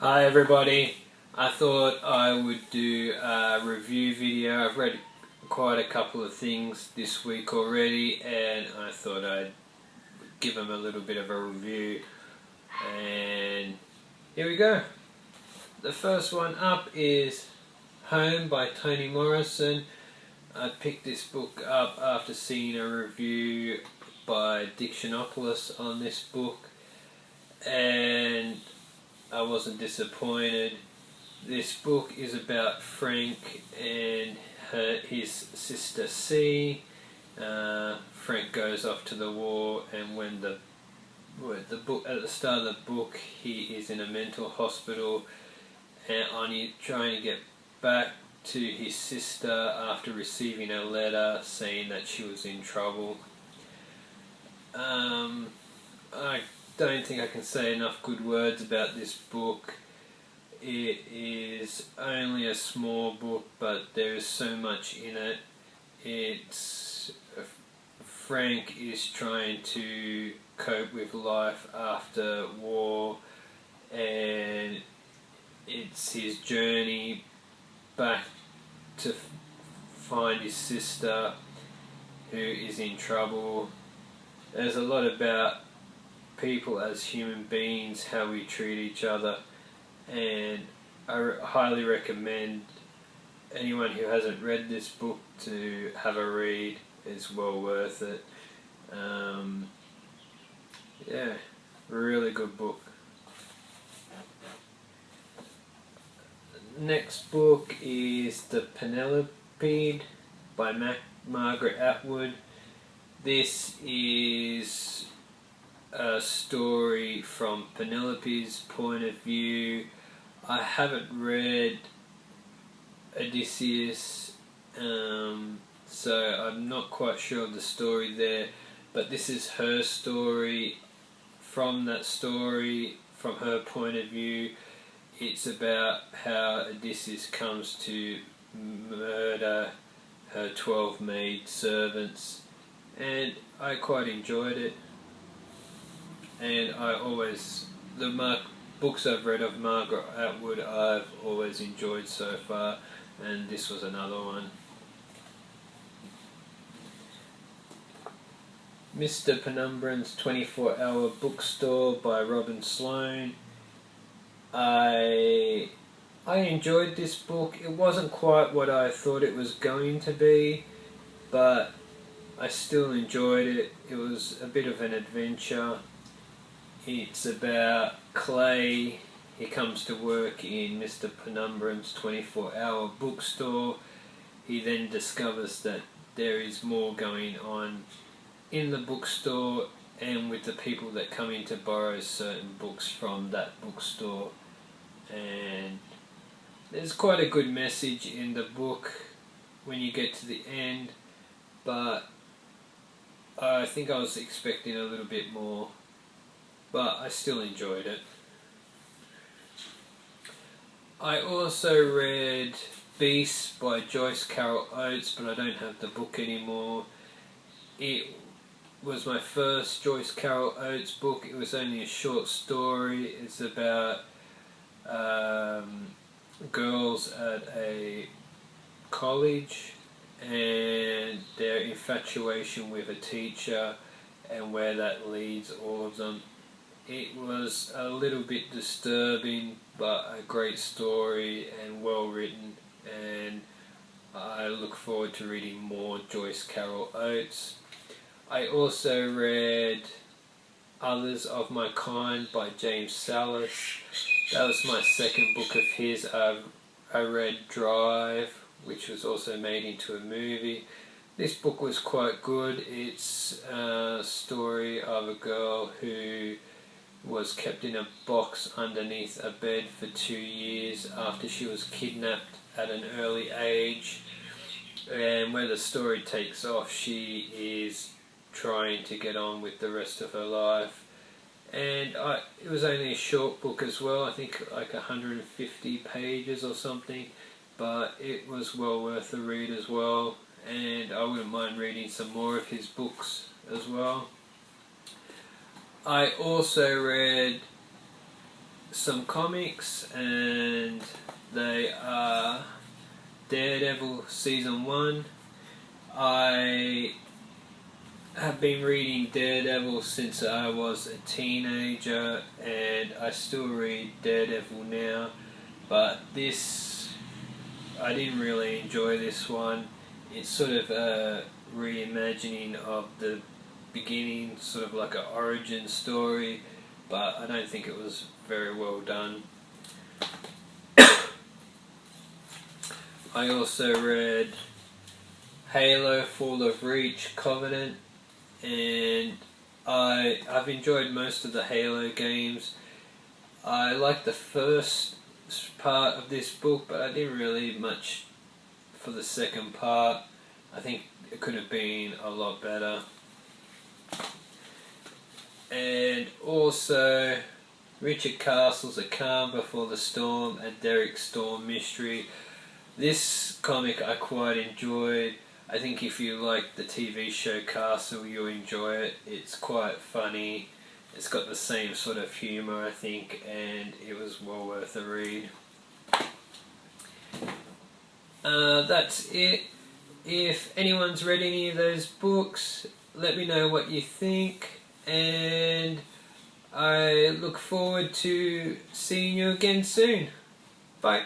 Hi everybody, I thought I would do a review video. I've read quite a couple of things this week already and I thought I'd give them a little bit of a review, and here we go. The first one up is Home by Toni Morrison. I picked this book up after seeing a review by Dictionopolis on this book and I wasn't disappointed. This book is about Frank and his sister C. Frank goes off to the war, and when the book at the start of the book, he is in a mental hospital, and trying to get back to his sister after receiving a letter saying that she was in trouble. I don't think I can say enough good words about this book. It is only a small book, but there is so much in it. Frank is trying to cope with life after war, and it's his journey back to find his sister who is in trouble. There's a lot about people as human beings, how we treat each other, and I highly recommend anyone who hasn't read this book to have a read. It's well worth it. Yeah, really good book. Next book is The Penelope by Margaret Atwood. This is a story from Penelope's point of view. I haven't read Odysseus, so I'm not quite sure of the story there, but this is her story. From that story, from her point of view, it's about how Odysseus comes to murder her 12 maid servants, and I quite enjoyed it. And the books I've read of Margaret Atwood I've always enjoyed so far, and this was another one. Mr. Penumbra's 24-Hour Bookstore by Robin Sloan. I enjoyed this book. It wasn't quite what I thought it was going to be, but I still enjoyed it. It was a bit of an adventure. It's about Clay. He comes to work in Mr. Penumbra's 24-hour bookstore. He then discovers that there is more going on in the bookstore and with the people that come in to borrow certain books from that bookstore. And there's quite a good message in the book when you get to the end, but I think I was expecting a little bit more. But I still enjoyed it. I also read Beast by Joyce Carol Oates, but I don't have the book anymore. It was my first Joyce Carol Oates book. It was only a short story. It's about girls at a college and their infatuation with a teacher and where that leads all of them. It was a little bit disturbing, but a great story and well written, and I look forward to reading more Joyce Carol Oates. I also read Others of My Kind by James Sallis. That was my second book of his. I read Drive, which was also made into a movie. This book was quite good. It's a story of a girl who was kept in a box underneath a bed for 2 years after she was kidnapped at an early age, and where the story takes off, she is trying to get on with the rest of her life. And it was only a short book as well, I think like 150 pages or something, but it was well worth the read as well, and I wouldn't mind reading some more of his books as well. I also read some comics, and they are Daredevil Season 1. I have been reading Daredevil since I was a teenager, and I still read Daredevil now, but I didn't really enjoy this one. It's sort of a reimagining of the beginning, sort of like an origin story, but I don't think it was very well done. I also read Halo Fall of Reach Covenant, and I've enjoyed most of the Halo games. I liked the first part of this book, but I didn't really much for the second part. I think it could have been a lot better. And also Richard Castle's A Calm Before the Storm, a Derek Storm mystery. This comic I quite enjoyed. I think if you like the TV show Castle, you'll enjoy it. It's quite funny. It's got the same sort of humour, I think, and it was well worth a read. That's it. If anyone's read any of those books, let me know what you think, and I look forward to seeing you again soon. Bye.